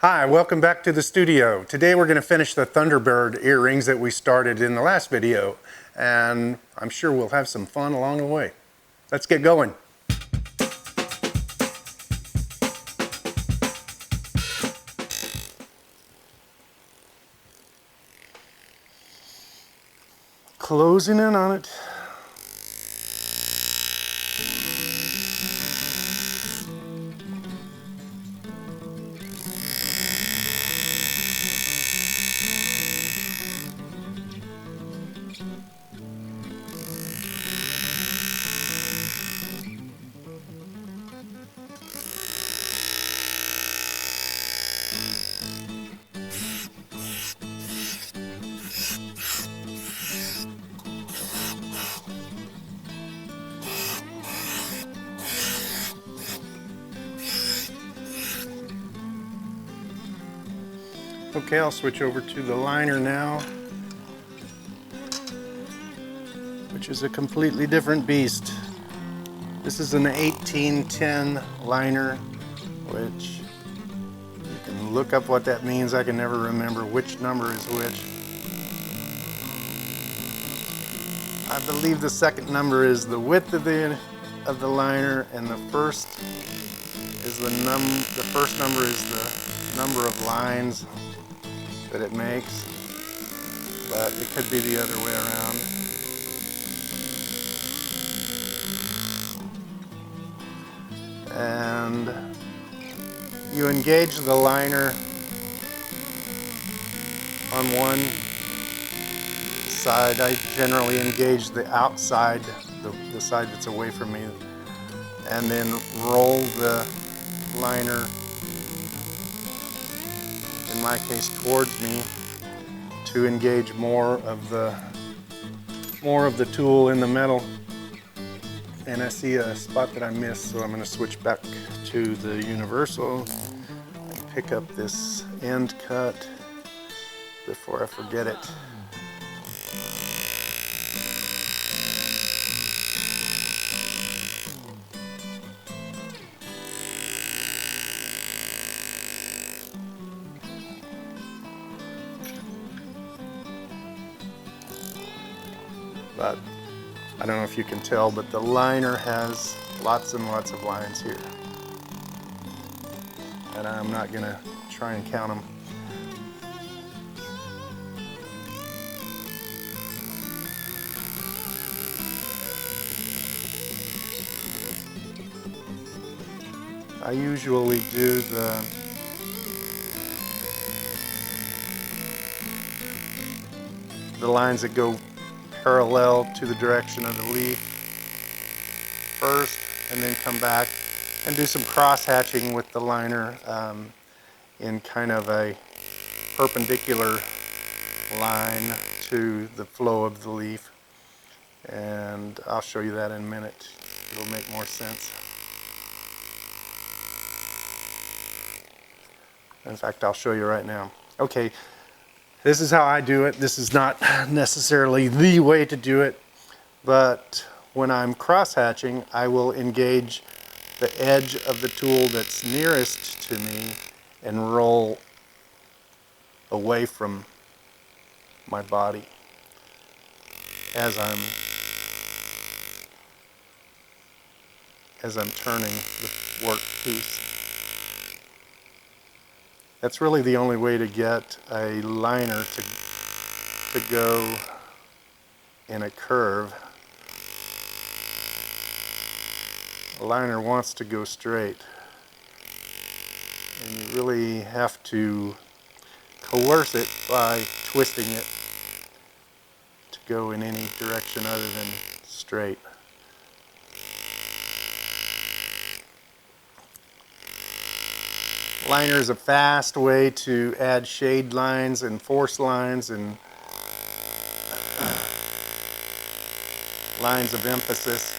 Hi, welcome back to the studio. Today we're going to finish the Thunderbird earrings that we started in the last video, and I'm sure we'll have some fun along the way. Let's get going. Closing in on it. Okay, I'll switch over to the liner now, which is a completely different beast. This is an 1810 liner, which you can look up what that means. I can never remember which number is which. I believe the second number is the width of the liner, and the first is the first number is the number of lines that it makes, but it could be the other way around. And you engage the liner on one side. I generally engage the outside, the side that's away from me, and then roll the liner, in my case towards me, to engage more of the tool in the metal. And I see a spot that I missed, so I'm going to switch back to the universal and pick up this end cut before I forget it. But I don't know if you can tell, but the liner has lots and lots of lines here. And I'm not going to try and count them. I usually do the lines that go parallel to the direction of the leaf first, and then come back and do some cross hatching with the liner in kind of a perpendicular line to the flow of the leaf. And I'll show you that in a minute. It'll make more sense. In fact, I'll show you right now. Okay. This is how I do it. This is not necessarily the way to do it, but when I'm cross-hatching, I will engage the edge of the tool that's nearest to me and roll away from my body as I'm turning the work piece. That's really the only way to get a liner to go in a curve. A liner wants to go straight, and you really have to coerce it by twisting it to go in any direction other than straight. Liner is a fast way to add shade lines and force lines and lines of emphasis.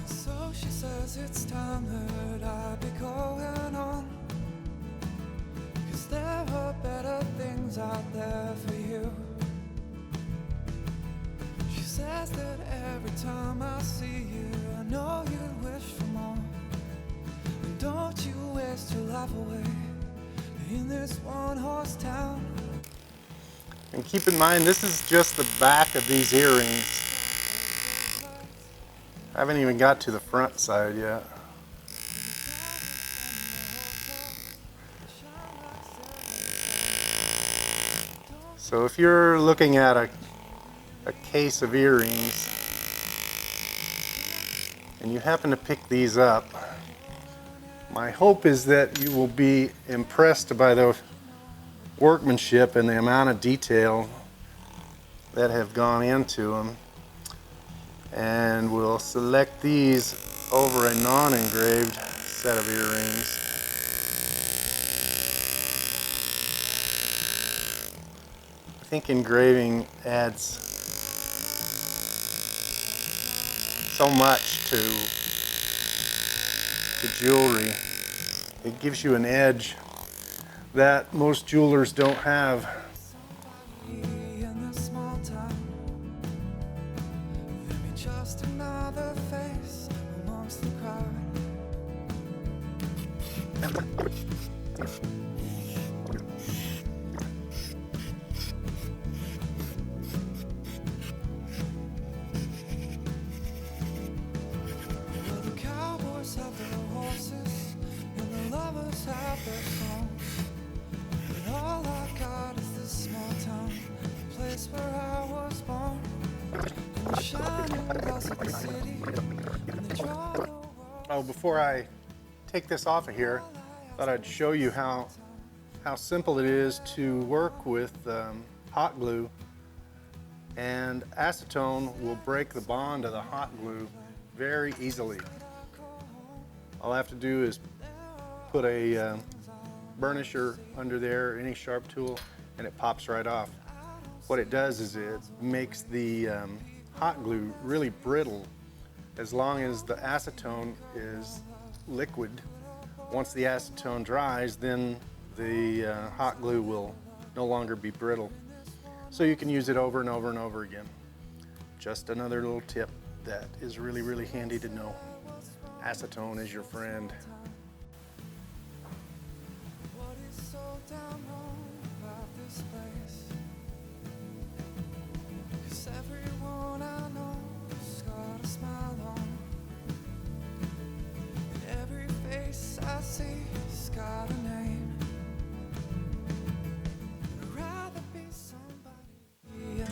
So she says it's time that I time I see you, I know you'd wish for more. And don't you waste your life away in this one-horse town. And keep in mind, this is just the back of these earrings. I haven't even got to the front side yet. So if you're looking at a case of earrings and you happen to pick these up, my hope is that you will be impressed by the workmanship and the amount of detail that have gone into them, and we'll select these over a non-engraved set of earrings. I think engraving adds so much to the jewelry. It gives you an edge that most jewelers don't have. In this small town, let me just another face amongst the crowd. Well, the cowboys have their horses and the lovers have their songs. But all I got is this small town, the place where I was born. And the shining glass of the city, and the draw the world. Oh, before I take this off of here, thought I'd show you how simple it is to work with hot glue, and acetone will break the bond of the hot glue very easily. All I have to do is put a burnisher under there, any sharp tool, and it pops right off. What it does is it makes the hot glue really brittle as long as the acetone is liquid. Once the acetone dries, then the hot glue will no longer be brittle. So you can use it over and over and over again. Just another little tip that is really, really handy to know. Acetone is your friend. What is so damn wrong about this place? 'Cause everyone I know's got a smile on, and every face I see's got a name. I'd rather be somebody.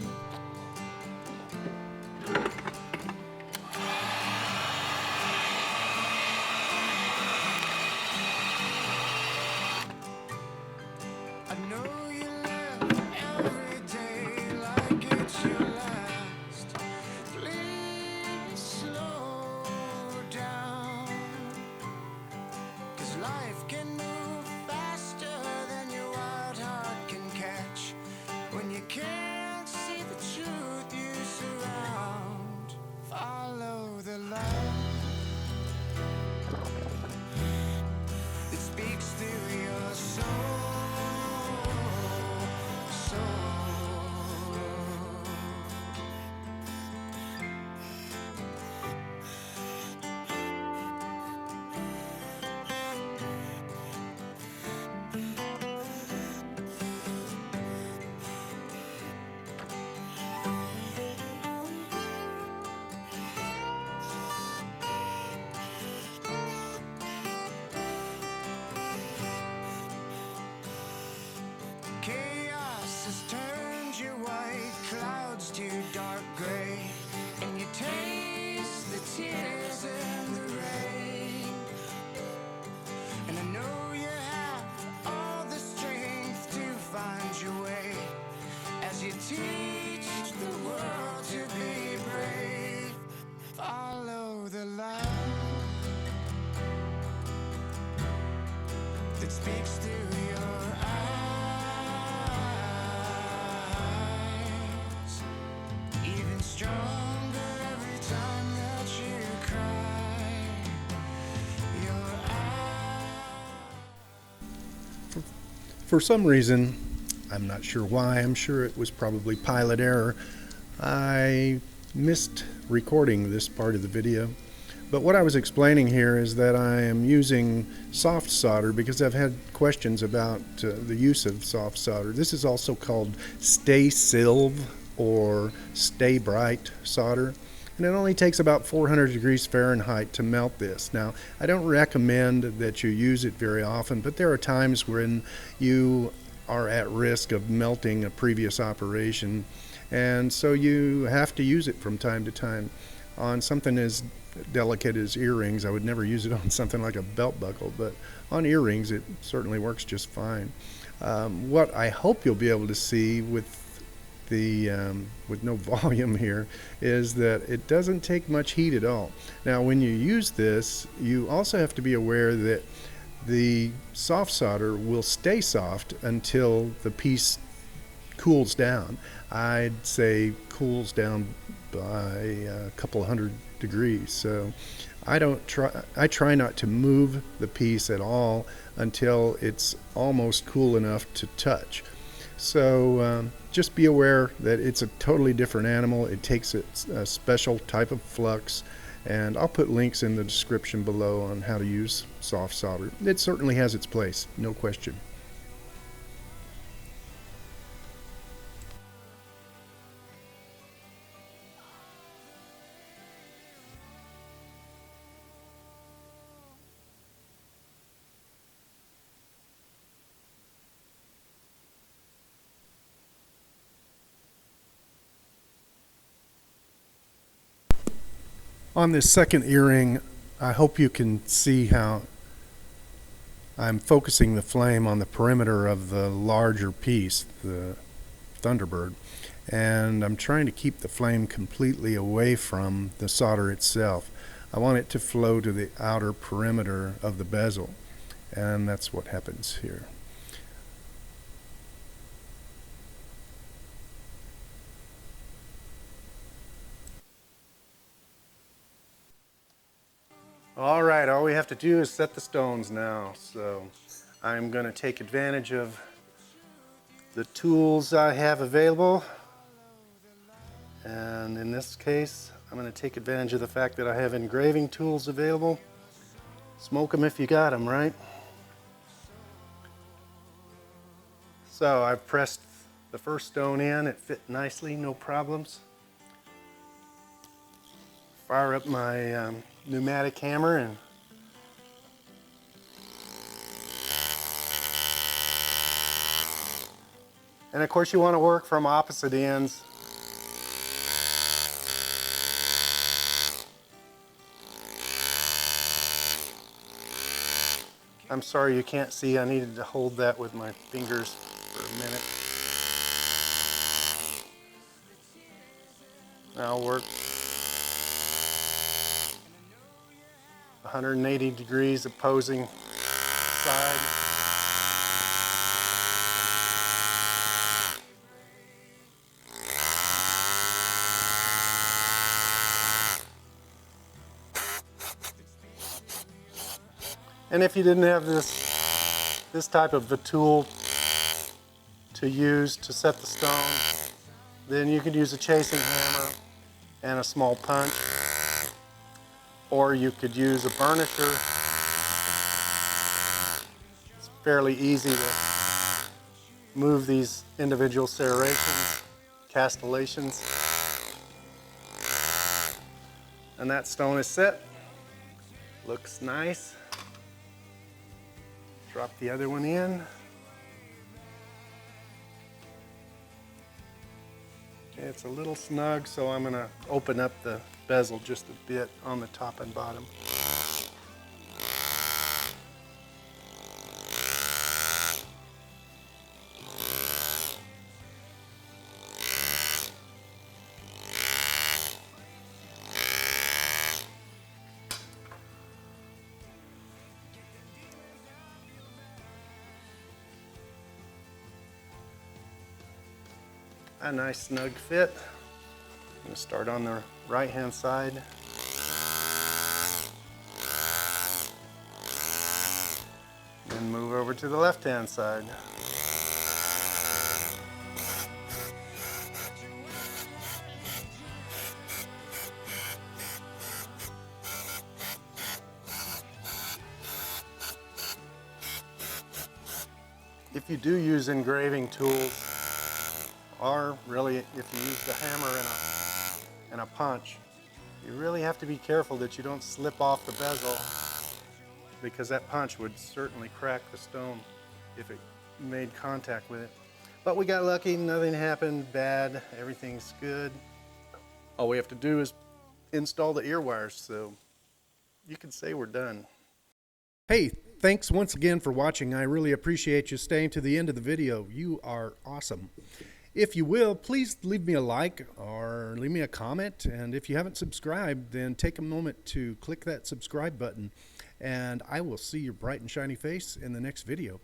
I know you live every day like it's your last. Please slow down, 'cause life can move faster than your wild heart can catch. When you can't see the truth you surround, follow the light that speaks through your soul. Chaos has turned your white clouds to dark gray, and you taste the tears in the rain. And I know you have all the strength to find your way as you teach the world to be brave. Follow the light that speaks through your eyes, even stronger every time that you cry. Your eyes. For some reason, I'm not sure why, I'm sure it was probably pilot error, I missed recording this part of the video. But what I was explaining here is that I am using soft solder because I've had questions about the use of soft solder. This is also called Stay Silv or Stay Bright solder. And it only takes about 400 degrees Fahrenheit to melt this. Now, I don't recommend that you use it very often, but there are times when you are at risk of melting a previous operation, and so you have to use it from time to time. On something as delicate as earrings, I would never use it on something like a belt buckle, but on earrings it certainly works just fine. What I hope you'll be able to see with no volume here is that it doesn't take much heat at all. Now when you use this, you also have to be aware that the soft solder will stay soft until the piece cools down. I'd say cools down by a couple hundred degrees. So I try not to move the piece at all until it's almost cool enough to touch. So just be aware that it's a totally different animal. It takes a special type of flux, and I'll put links in the description below on how to use soft solder. It certainly has its place, no question. On this second earring, I hope you can see how I'm focusing the flame on the perimeter of the larger piece, the Thunderbird, and I'm trying to keep the flame completely away from the solder itself. I want it to flow to the outer perimeter of the bezel, and that's what happens here. All right, all we have to do is set the stones now. So I'm going to take advantage of the tools I have available. And in this case, I'm going to take advantage of the fact that I have engraving tools available. Smoke them if you got them, right? So I've pressed the first stone in. It fit nicely, no problems. Fire up my pneumatic hammer and of course you want to work from opposite ends. I'm sorry you can't see, I needed to hold that with my fingers for a minute. Now work 180 degrees opposing side. And if you didn't have this type of a tool to use to set the stone, then you could use a chasing hammer and a small punch. Or you could use a burnisher. It's fairly easy to move these individual serrations, castellations. And that stone is set. Looks nice. Drop the other one in. It's a little snug, so I'm going to open up the bezel just a bit on the top and bottom. A nice snug fit. I'm going to start on the right hand side. Then move over to the left hand side. if you do use engraving tools, or really if you use the hammer and a punch, you really have to be careful that you don't slip off the bezel, because that punch would certainly crack the stone if it made contact with it. But we got lucky, nothing happened bad, everything's good. All we have to do is install the ear wires, so you can say we're done. Hey, thanks once again for watching. I really appreciate you staying to the end of the video. You are awesome. If you will, please leave me a like or leave me a comment. And if you haven't subscribed, then take a moment to click that subscribe button. And I will see your bright and shiny face in the next video.